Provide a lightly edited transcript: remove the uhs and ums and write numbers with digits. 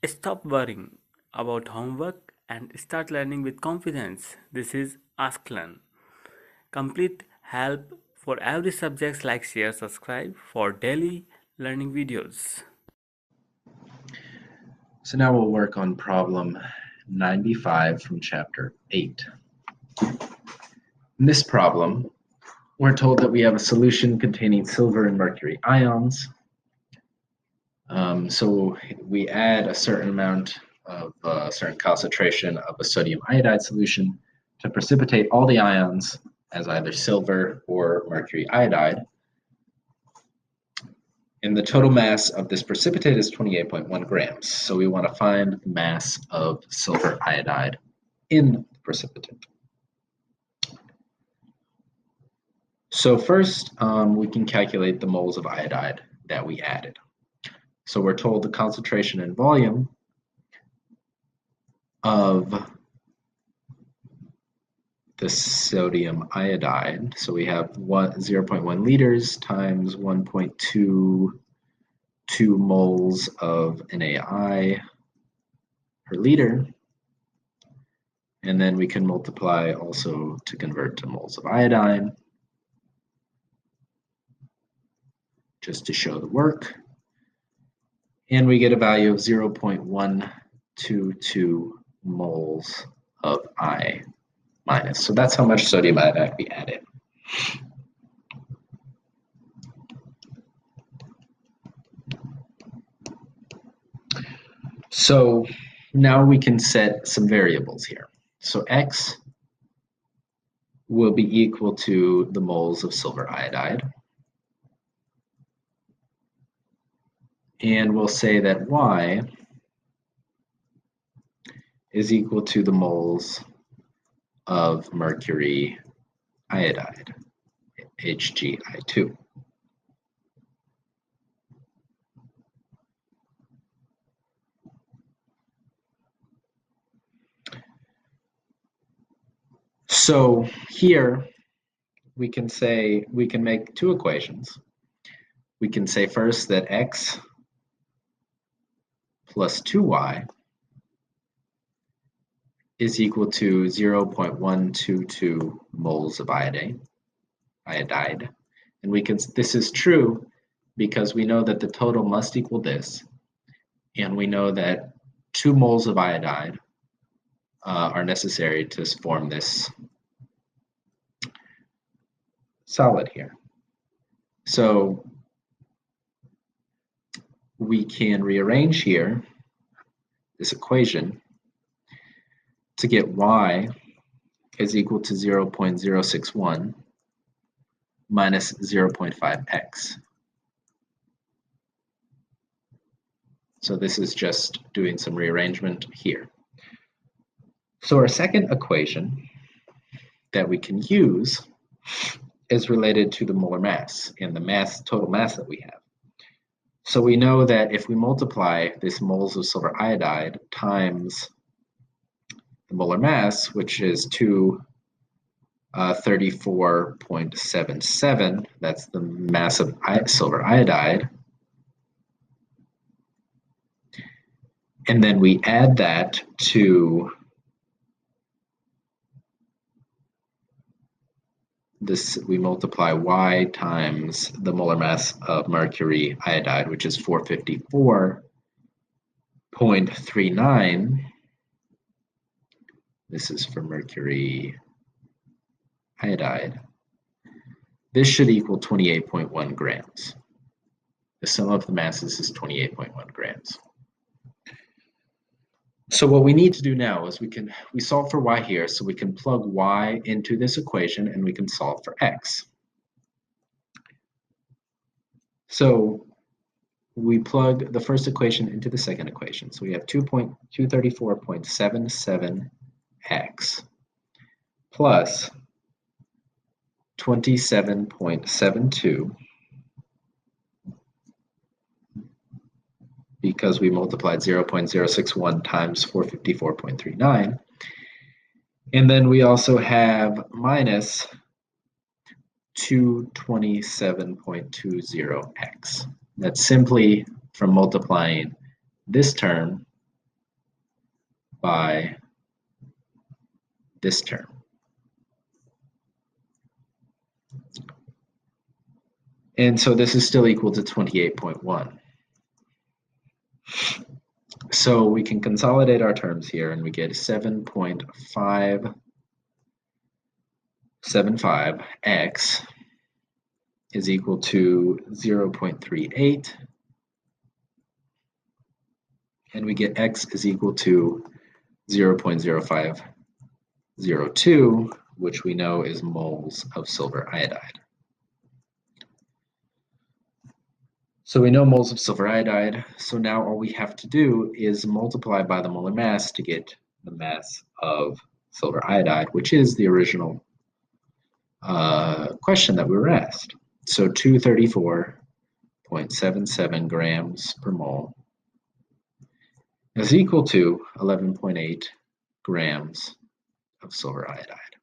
Stop worrying about homework and start learning with confidence. This is Ask Learn. Complete help for every subject. Like, share, subscribe for daily learning videos. So now we'll work on problem 95 from chapter 8. In this problem, we're told that we have a solution containing silver and mercury ions. So we add a certain amount of a certain concentration of a sodium iodide solution to precipitate all the ions as either silver or mercury iodide. And the total mass of this precipitate is 28.1 grams. So we want to find the mass of silver iodide in the precipitate. So first, we can calculate the moles of iodide that we added. So we're told the concentration and volume of the sodium iodide. So we have 0.1 liters times 1.22 moles of NaI per liter. And then we can multiply also to convert to moles of iodine, just to show the work. And we get a value of 0.122 moles of I minus. So that's how much sodium iodide we added. So now we can set some variables here. So X will be equal to the moles of silver iodide. And we'll say that Y is equal to the moles of mercury iodide, HgI2. So here we can make two equations. We can say first that X plus 2Y is equal to 0.122 moles of iodide. And this is true because we know that the total must equal this, and we know that 2 moles of iodide are necessary to form this solid here. So we can rearrange here this equation to get Y is equal to 0.061 minus 0.5x. So this is just doing some rearrangement here. So our second equation that we can use is related to the molar mass and the total mass that we have. So we know that if we multiply this moles of silver iodide times the molar mass, which is 234.77, that's the mass of silver iodide, and then we add that to this, we multiply Y times the molar mass of mercury iodide, which is 454.39. This is for mercury iodide. This should equal 28.1 grams. The sum of the masses is 28.1 grams. So what we need to do now is we solve for Y here, so we can plug Y into this equation and we can solve for X. So we plug the first equation into the second equation. So we have 234.77x plus 27.72, because we multiplied 0.061 times 454.39. And then we also have minus 227.20x. That's simply from multiplying this term by this term. And so this is still equal to 28.1. So we can consolidate our terms here and we get 7.575x is equal to 0.38, and we get x is equal to 0.0502, which we know is moles of silver iodide. So we know moles of silver iodide, so now all we have to do is multiply by the molar mass to get the mass of silver iodide, which is the original question that we were asked. So 234.77 grams per mole is equal to 11.8 grams of silver iodide.